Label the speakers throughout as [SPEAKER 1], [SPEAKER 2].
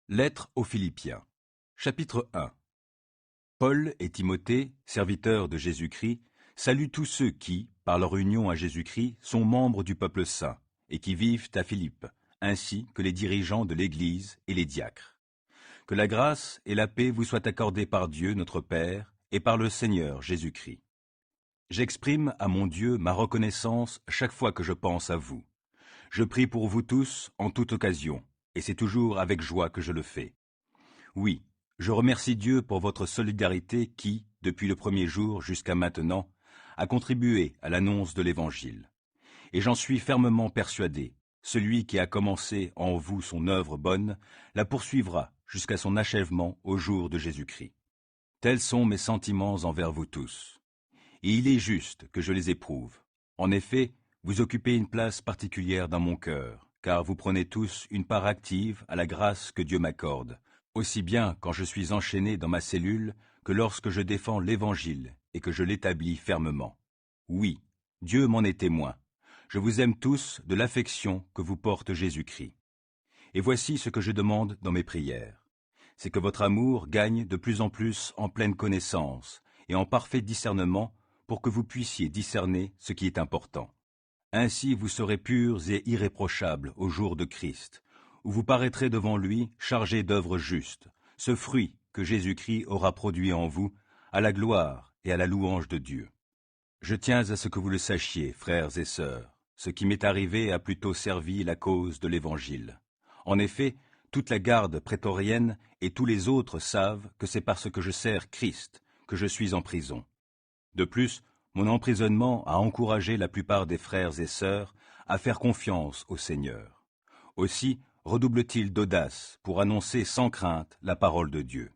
[SPEAKER 1] Lettre aux Philippiens. Chapitre 1. Paul et Timothée, serviteurs de Jésus-Christ, saluent tous ceux qui, par leur union à Jésus-Christ, sont membres du peuple saint, et qui vivent à Philippe, ainsi que les dirigeants de l'Église et les diacres. Que la grâce et la paix vous soient accordées par Dieu notre Père et par le Seigneur Jésus-Christ. J'exprime à mon Dieu ma reconnaissance chaque fois que je pense à vous. Je prie pour vous tous en toute occasion, et c'est toujours avec joie que je le fais. Oui, je remercie Dieu pour votre solidarité qui, depuis le premier jour jusqu'à maintenant, a contribué à l'annonce de l'Évangile. Et j'en suis fermement persuadé, celui qui a commencé en vous son œuvre bonne, la poursuivra jusqu'à son achèvement au jour de Jésus-Christ. Tels sont mes sentiments envers vous tous. Et il est juste que je les éprouve. En effet, vous occupez une place particulière dans mon cœur, car vous prenez tous une part active à la grâce que Dieu m'accorde, aussi bien quand je suis enchaîné dans ma cellule que lorsque je défends l'Évangile et que je l'établis fermement. Oui, Dieu m'en est témoin. Je vous aime tous de l'affection que vous porte Jésus-Christ. Et voici ce que je demande dans mes prières. C'est que votre amour gagne de plus en plus en pleine connaissance et en parfait discernement pour que vous puissiez discerner ce qui est important. Ainsi vous serez purs et irréprochables au jour de Christ, où vous paraîtrez devant lui chargés d'œuvres justes, ce fruit que Jésus-Christ aura produit en vous, à la gloire et à la louange de Dieu. Je tiens à ce que vous le sachiez, frères et sœurs, ce qui m'est arrivé a plutôt servi la cause de l'Évangile. En effet, toute la garde prétorienne et tous les autres savent que c'est parce que je sers Christ que je suis en prison. De plus, mon emprisonnement a encouragé la plupart des frères et sœurs à faire confiance au Seigneur. Aussi redouble-t-il d'audace pour annoncer sans crainte la parole de Dieu.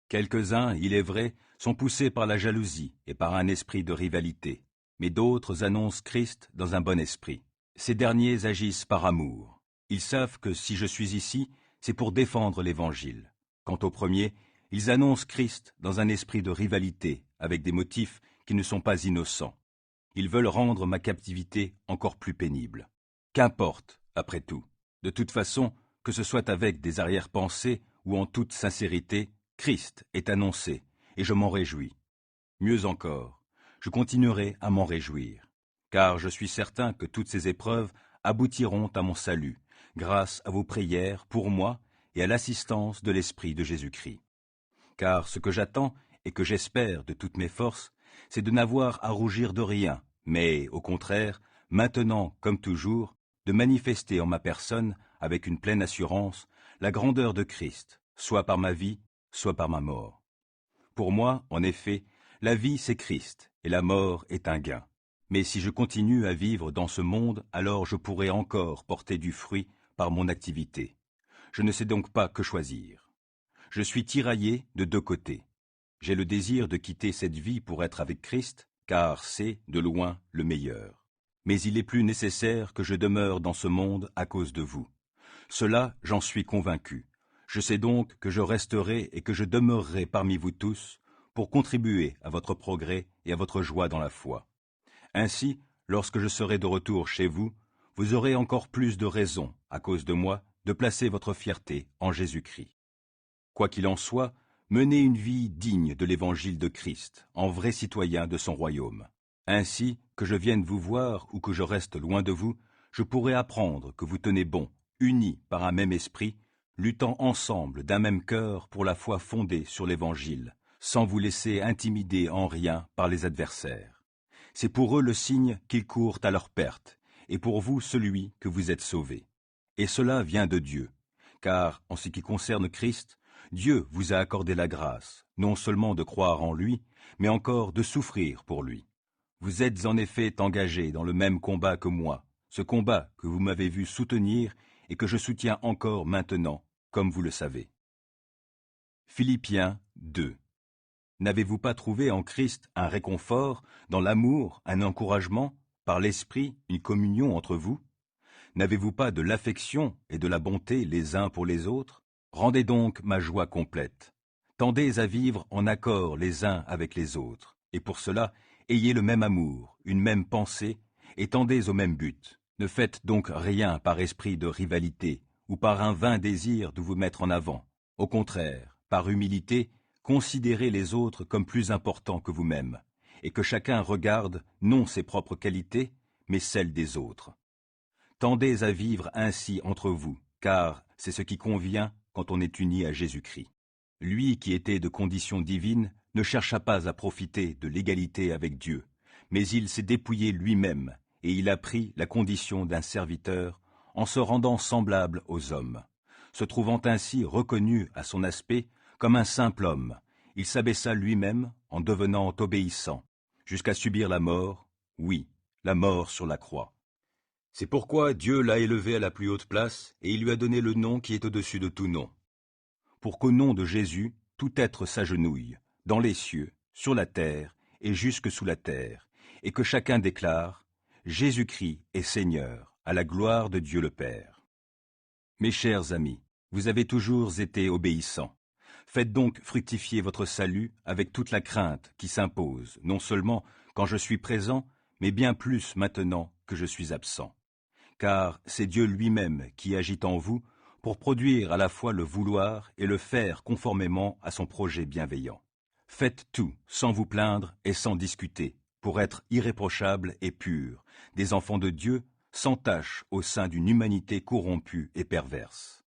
[SPEAKER 1] Quelques-uns, il est vrai, sont poussés par la jalousie et par un esprit de rivalité, mais d'autres annoncent Christ dans un bon esprit. Ces derniers agissent par amour. Ils savent que si je suis ici, c'est pour défendre l'Évangile. Quant aux premiers, ils annoncent Christ dans un esprit de rivalité, avec des motifs qui ne sont pas innocents. Ils veulent rendre ma captivité encore plus pénible. Qu'importe, après tout. De toute façon, que ce soit avec des arrière-pensées ou en toute sincérité, Christ est annoncé, et je m'en réjouis. Mieux encore, je continuerai à m'en réjouir, car je suis certain que toutes ces épreuves aboutiront à mon salut, grâce à vos prières pour moi et à l'assistance de l'Esprit de Jésus-Christ. Car ce que j'attends et que j'espère de toutes mes forces, c'est de n'avoir à rougir de rien, mais, au contraire, maintenant, comme toujours, de manifester en ma personne, avec une pleine assurance, la grandeur de Christ, soit par ma vie, soit par ma mort. Pour moi, en effet, la vie c'est Christ, et la mort est un gain. Mais si je continue à vivre dans ce monde, alors je pourrai encore porter du fruit par mon activité. Je ne sais donc pas que choisir. Je suis tiraillé de deux côtés. J'ai le désir de quitter cette vie pour être avec Christ, car c'est, de loin, le meilleur. Mais il est plus nécessaire que je demeure dans ce monde à cause de vous. Cela, j'en suis convaincu. Je sais donc que je resterai et que je demeurerai parmi vous tous pour contribuer à votre progrès et à votre joie dans la foi. Ainsi, lorsque je serai de retour chez vous, vous aurez encore plus de raisons, à cause de moi, de placer votre fierté en Jésus-Christ. Quoi qu'il en soit, menez une vie digne de l'Évangile de Christ, en vrai citoyen de son royaume. Ainsi, que je vienne vous voir ou que je reste loin de vous, je pourrai apprendre que vous tenez bon, unis par un même esprit, luttant ensemble d'un même cœur pour la foi fondée sur l'Évangile, sans vous laisser intimider en rien par les adversaires. C'est pour eux le signe qu'ils courent à leur perte, et pour vous celui que vous êtes sauvés. Et cela vient de Dieu, car, en ce qui concerne Christ, Dieu vous a accordé la grâce, non seulement de croire en lui, mais encore de souffrir pour lui. Vous êtes en effet engagés dans le même combat que moi, ce combat que vous m'avez vu soutenir et que je soutiens encore maintenant, comme vous le savez. Philippiens 2. N'avez-vous pas trouvé en Christ un réconfort, dans l'amour, un encouragement, par l'Esprit, une communion entre vous? N'avez-vous pas de l'affection et de la bonté les uns pour les autres? Rendez donc ma joie complète. Tendez à vivre en accord les uns avec les autres, et pour cela, ayez le même amour, une même pensée, et tendez au même but. Ne faites donc rien par esprit de rivalité, ou par un vain désir de vous mettre en avant, Au contraire, par humilité, considérez les autres comme plus importants que vous-même, et que chacun regarde non ses propres qualités, mais celles des autres. Tendez à vivre ainsi entre vous, car c'est ce qui convient quand on est uni à Jésus-Christ. Lui qui était de condition divine ne chercha pas à profiter de l'égalité avec Dieu, mais il s'est dépouillé lui-même, et il a pris la condition d'un serviteur en se rendant semblable aux hommes. Se trouvant ainsi reconnu à son aspect comme un simple homme, il s'abaissa lui-même en devenant obéissant, jusqu'à subir la mort, oui, la mort sur la croix. C'est pourquoi Dieu l'a élevé à la plus haute place, et il lui a donné le nom qui est au-dessus de tout nom. Pour qu'au nom de Jésus, tout être s'agenouille, dans les cieux, sur la terre et jusque sous la terre, et que chacun déclare « Jésus-Christ est Seigneur, à la gloire de Dieu le Père ». Mes chers amis, vous avez toujours été obéissants. Faites donc fructifier votre salut avec toute la crainte qui s'impose, non seulement quand je suis présent, mais bien plus maintenant que je suis absent. Car c'est Dieu lui-même qui agit en vous pour produire à la fois le vouloir et le faire conformément à son projet bienveillant. Faites tout sans vous plaindre et sans discuter, pour être irréprochables et purs, des enfants de Dieu, sans tache au sein d'une humanité corrompue et perverse.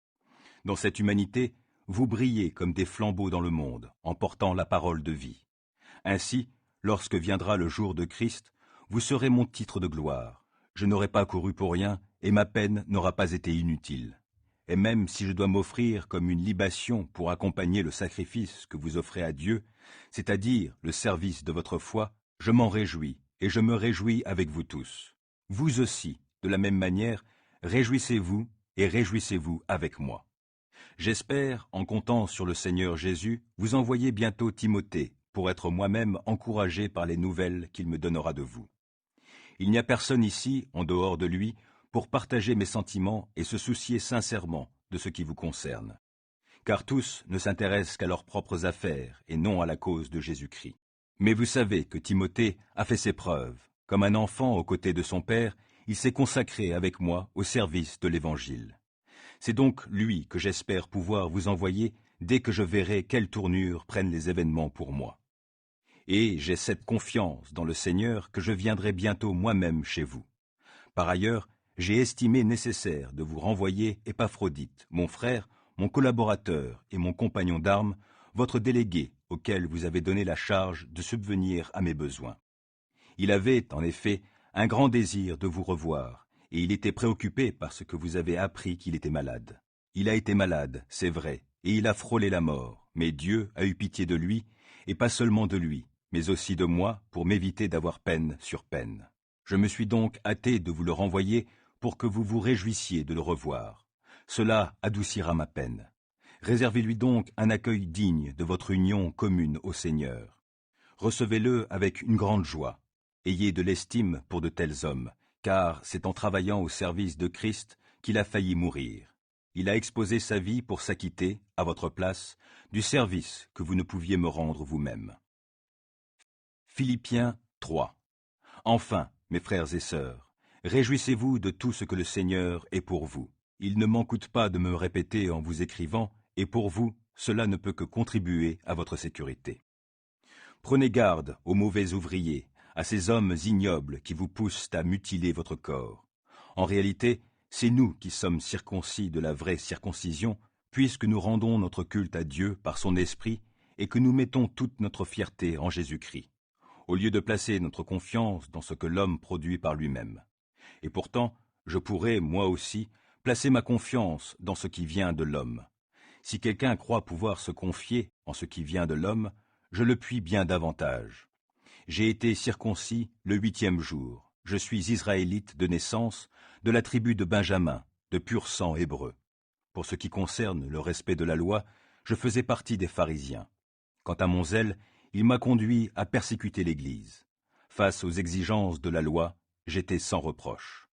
[SPEAKER 1] Dans cette humanité, vous brillez comme des flambeaux dans le monde, en portant la parole de vie. Ainsi, lorsque viendra le jour de Christ, vous serez mon titre de gloire. Je n'aurai pas couru pour rien, et ma peine n'aura pas été inutile. Et même si je dois m'offrir comme une libation pour accompagner le sacrifice que vous offrez à Dieu, c'est-à-dire le service de votre foi, je m'en réjouis, et je me réjouis avec vous tous. Vous aussi, de la même manière, réjouissez-vous et réjouissez-vous avec moi. J'espère, en comptant sur le Seigneur Jésus, vous envoyer bientôt Timothée, pour être moi-même encouragé par les nouvelles qu'il me donnera de vous. Il n'y a personne ici, en dehors de lui, pour partager mes sentiments et se soucier sincèrement de ce qui vous concerne. Car tous ne s'intéressent qu'à leurs propres affaires et non à la cause de Jésus-Christ. Mais vous savez que Timothée a fait ses preuves. Comme un enfant aux côtés de son père, il s'est consacré avec moi au service de l'Évangile. C'est donc lui que j'espère pouvoir vous envoyer dès que je verrai quelle tournure prennent les événements pour moi. Et j'ai cette confiance dans le Seigneur que je viendrai bientôt moi-même chez vous. Par ailleurs, j'ai estimé nécessaire de vous renvoyer Épaphrodite, mon frère, mon collaborateur et mon compagnon d'armes, votre délégué auquel vous avez donné la charge de subvenir à mes besoins. Il avait, en effet, un grand désir de vous revoir, et il était préoccupé par ce que vous avez appris qu'il était malade. Il a été malade, c'est vrai, et il a frôlé la mort, mais Dieu a eu pitié de lui, et pas seulement de lui, mais aussi de moi, pour m'éviter d'avoir peine sur peine. Je me suis donc hâté de vous le renvoyer pour que vous vous réjouissiez de le revoir. Cela adoucira ma peine. Réservez-lui donc un accueil digne de votre union commune au Seigneur. Recevez-le avec une grande joie. Ayez de l'estime pour de tels hommes, car c'est en travaillant au service de Christ qu'il a failli mourir. Il a exposé sa vie pour s'acquitter, à votre place, du service que vous ne pouviez me rendre vous-même. Philippiens 3. Enfin, mes frères et sœurs, réjouissez-vous de tout ce que le Seigneur est pour vous. Il ne m'en coûte pas de me répéter en vous écrivant, et pour vous, cela ne peut que contribuer à votre sécurité. Prenez garde aux mauvais ouvriers, à ces hommes ignobles qui vous poussent à mutiler votre corps. En réalité, c'est nous qui sommes circoncis de la vraie circoncision, puisque nous rendons notre culte à Dieu par son Esprit et que nous mettons toute notre fierté en Jésus-Christ, au lieu de placer notre confiance dans ce que l'homme produit par lui-même. Et pourtant, je pourrais, moi aussi, placer ma confiance dans ce qui vient de l'homme. Si quelqu'un croit pouvoir se confier en ce qui vient de l'homme, je le puis bien davantage. J'ai été circoncis le 8e jour. Je suis israélite de naissance, de la tribu de Benjamin, de pur sang hébreu. Pour ce qui concerne le respect de la loi, je faisais partie des pharisiens. Quant à mon zèle, il m'a conduit à persécuter l'Église. Face aux exigences de la loi, j'étais sans reproche.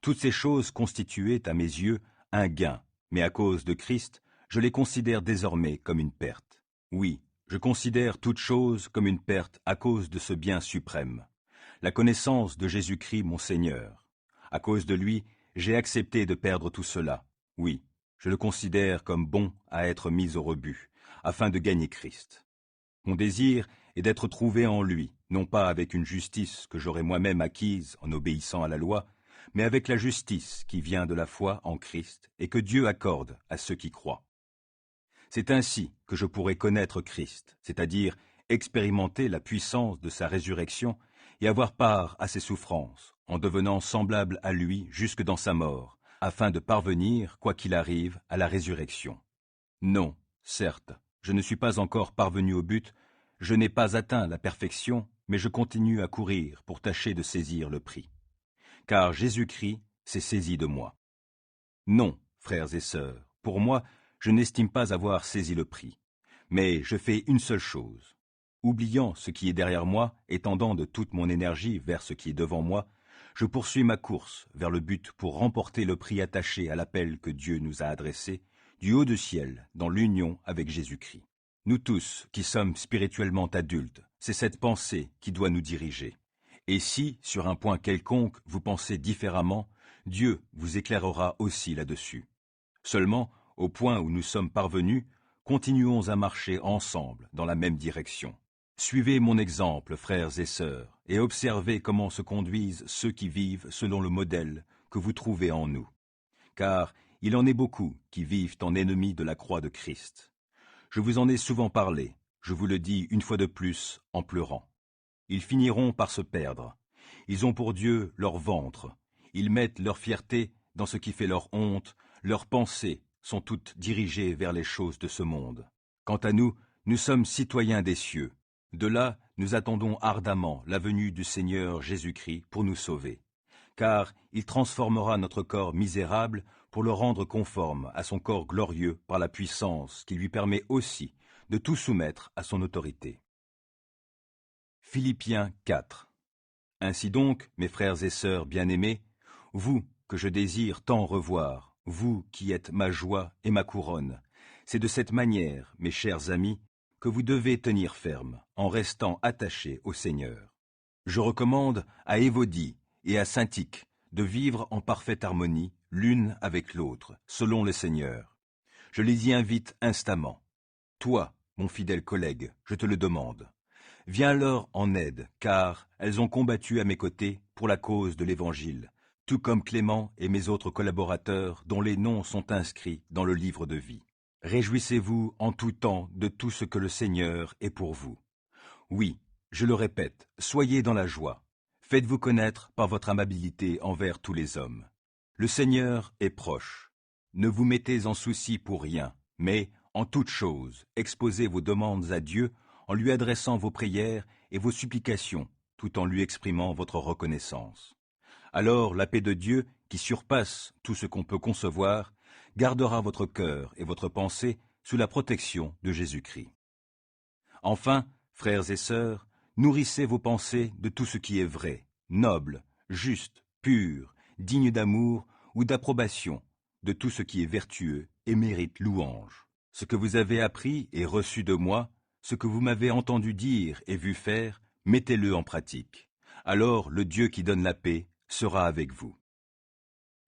[SPEAKER 1] Toutes ces choses constituaient à mes yeux un gain, mais à cause de Christ, je les considère désormais comme une perte. Oui, je considère toute chose comme une perte à cause de ce bien suprême, la connaissance de Jésus-Christ mon Seigneur. À cause de lui, j'ai accepté de perdre tout cela. Oui, Je le considère comme bon à être mis au rebut, afin de gagner Christ. Mon désir est d'être trouvé en lui, non pas avec une justice que j'aurais moi-même acquise en obéissant à la loi, mais avec la justice qui vient de la foi en Christ et que Dieu accorde à ceux qui croient. C'est ainsi que je pourrai connaître Christ, c'est-à-dire expérimenter la puissance de sa résurrection et avoir part à ses souffrances, en devenant semblable à lui jusque dans sa mort, afin de parvenir, quoi qu'il arrive, à la résurrection. Non, certes, je ne suis pas encore parvenu au but, je n'ai pas atteint la perfection, mais je continue à courir pour tâcher de saisir le prix. Car Jésus-Christ s'est saisi de moi. Non, frères et sœurs, pour moi, je n'estime pas avoir saisi le prix. Mais je fais une seule chose. Oubliant ce qui est derrière moi et tendant de toute mon énergie vers ce qui est devant moi, je poursuis ma course vers le but pour remporter le prix attaché à l'appel que Dieu nous a adressé, du haut du ciel, dans l'union avec Jésus-Christ. Nous tous, qui sommes spirituellement adultes, c'est cette pensée qui doit nous diriger. Et si, sur un point quelconque, vous pensez différemment, Dieu vous éclairera aussi là-dessus. Seulement, au point où nous sommes parvenus, continuons à marcher ensemble dans la même direction. Suivez mon exemple, frères et sœurs, et observez comment se conduisent ceux qui vivent selon le modèle que vous trouvez en nous. Car il en est beaucoup qui vivent en ennemis de la croix de Christ. Je vous en ai souvent parlé, je vous le dis une fois de plus en pleurant. Ils finiront par se perdre. Ils ont pour Dieu leur ventre. Ils mettent leur fierté dans ce qui fait leur honte. Leurs pensées sont toutes dirigées vers les choses de ce monde. Quant à nous, nous sommes citoyens des cieux. De là, nous attendons ardemment la venue du Seigneur Jésus-Christ pour nous sauver. Car il transformera notre corps misérable pour le rendre conforme à son corps glorieux par la puissance qui lui permet aussi de tout soumettre à son autorité. Philippiens 4. Ainsi donc, mes frères et sœurs bien-aimés, vous que je désire tant revoir, vous qui êtes ma joie et ma couronne, c'est de cette manière, mes chers amis, que vous devez tenir ferme, en restant attachés au Seigneur. Je recommande à Évodie et à Syntyche de vivre en parfaite harmonie l'une avec l'autre, selon le Seigneur. Je les y invite instamment. Toi, mon fidèle collègue, je te le demande. Viens leur en aide, car elles ont combattu à mes côtés pour la cause de l'Évangile, tout comme Clément et mes autres collaborateurs dont les noms sont inscrits dans le livre de vie. Réjouissez-vous en tout temps de tout ce que le Seigneur est pour vous. Oui, je le répète, soyez dans la joie. Faites-vous connaître par votre amabilité envers tous les hommes. Le Seigneur est proche. Ne vous mettez en souci pour rien, mais, en toute chose, exposez vos demandes à Dieu en lui adressant vos prières et vos supplications, tout en lui exprimant votre reconnaissance. Alors la paix de Dieu, qui surpasse tout ce qu'on peut concevoir, gardera votre cœur et votre pensée sous la protection de Jésus-Christ. Enfin, frères et sœurs, nourrissez vos pensées de tout ce qui est vrai, noble, juste, pur, digne d'amour ou d'approbation, de tout ce qui est vertueux et mérite louange. Ce que vous avez appris et reçu de moi, ce que vous m'avez entendu dire et vu faire, mettez-le en pratique. Alors le Dieu qui donne la paix sera avec vous.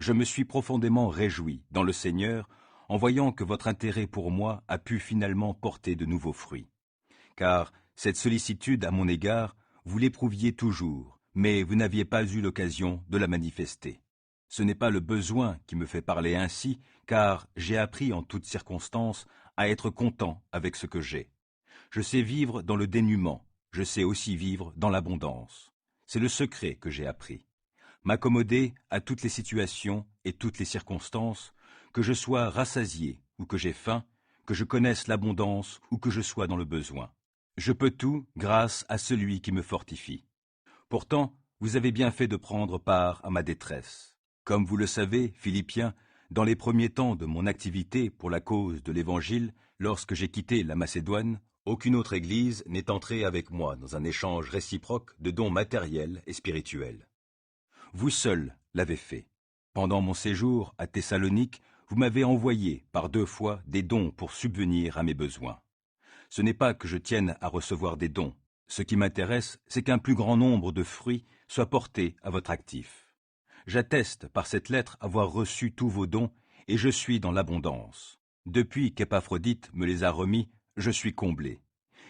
[SPEAKER 1] Je me suis profondément réjoui dans le Seigneur en voyant que votre intérêt pour moi a pu finalement porter de nouveaux fruits. Car cette sollicitude à mon égard, vous l'éprouviez toujours, mais vous n'aviez pas eu l'occasion de la manifester. Ce n'est pas le besoin qui me fait parler ainsi, car j'ai appris en toutes circonstances à être content avec ce que j'ai. Je sais vivre dans le dénuement, je sais aussi vivre dans l'abondance. C'est le secret que j'ai appris. M'accommoder à toutes les situations et toutes les circonstances, que je sois rassasié ou que j'ai faim, que je connaisse l'abondance ou que je sois dans le besoin. Je peux tout grâce à celui qui me fortifie. Pourtant, vous avez bien fait de prendre part à ma détresse. Comme vous le savez, Philippiens, dans les premiers temps de mon activité pour la cause de l'Évangile, lorsque j'ai quitté la Macédoine, aucune autre Église n'est entrée avec moi dans un échange réciproque de dons matériels et spirituels. Vous seul l'avez fait. Pendant mon séjour à Thessalonique, vous m'avez envoyé par 2 fois des dons pour subvenir à mes besoins. Ce n'est pas que je tienne à recevoir des dons. Ce qui m'intéresse, c'est qu'un plus grand nombre de fruits soient portés à votre actif. J'atteste par cette lettre avoir reçu tous vos dons et je suis dans l'abondance. Depuis qu'Épaphrodite me les a remis, je suis comblé.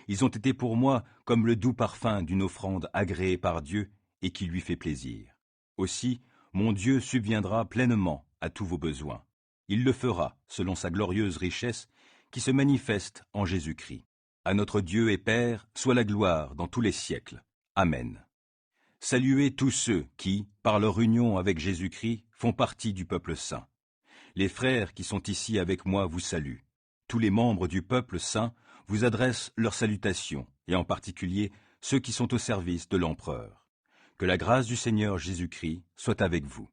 [SPEAKER 1] Ils ont été pour moi comme le doux parfum d'une offrande agréée par Dieu et qui lui fait plaisir. Aussi, mon Dieu subviendra pleinement à tous vos besoins. Il le fera selon sa glorieuse richesse qui se manifeste en Jésus-Christ. À notre Dieu et Père soit la gloire dans tous les siècles. Amen. Saluez tous ceux qui, par leur union avec Jésus-Christ, font partie du peuple saint. Les frères qui sont ici avec moi vous saluent. Tous les membres du peuple saint vous adressent leurs salutations, et en particulier ceux qui sont au service de l'empereur. Que la grâce du Seigneur Jésus-Christ soit avec vous.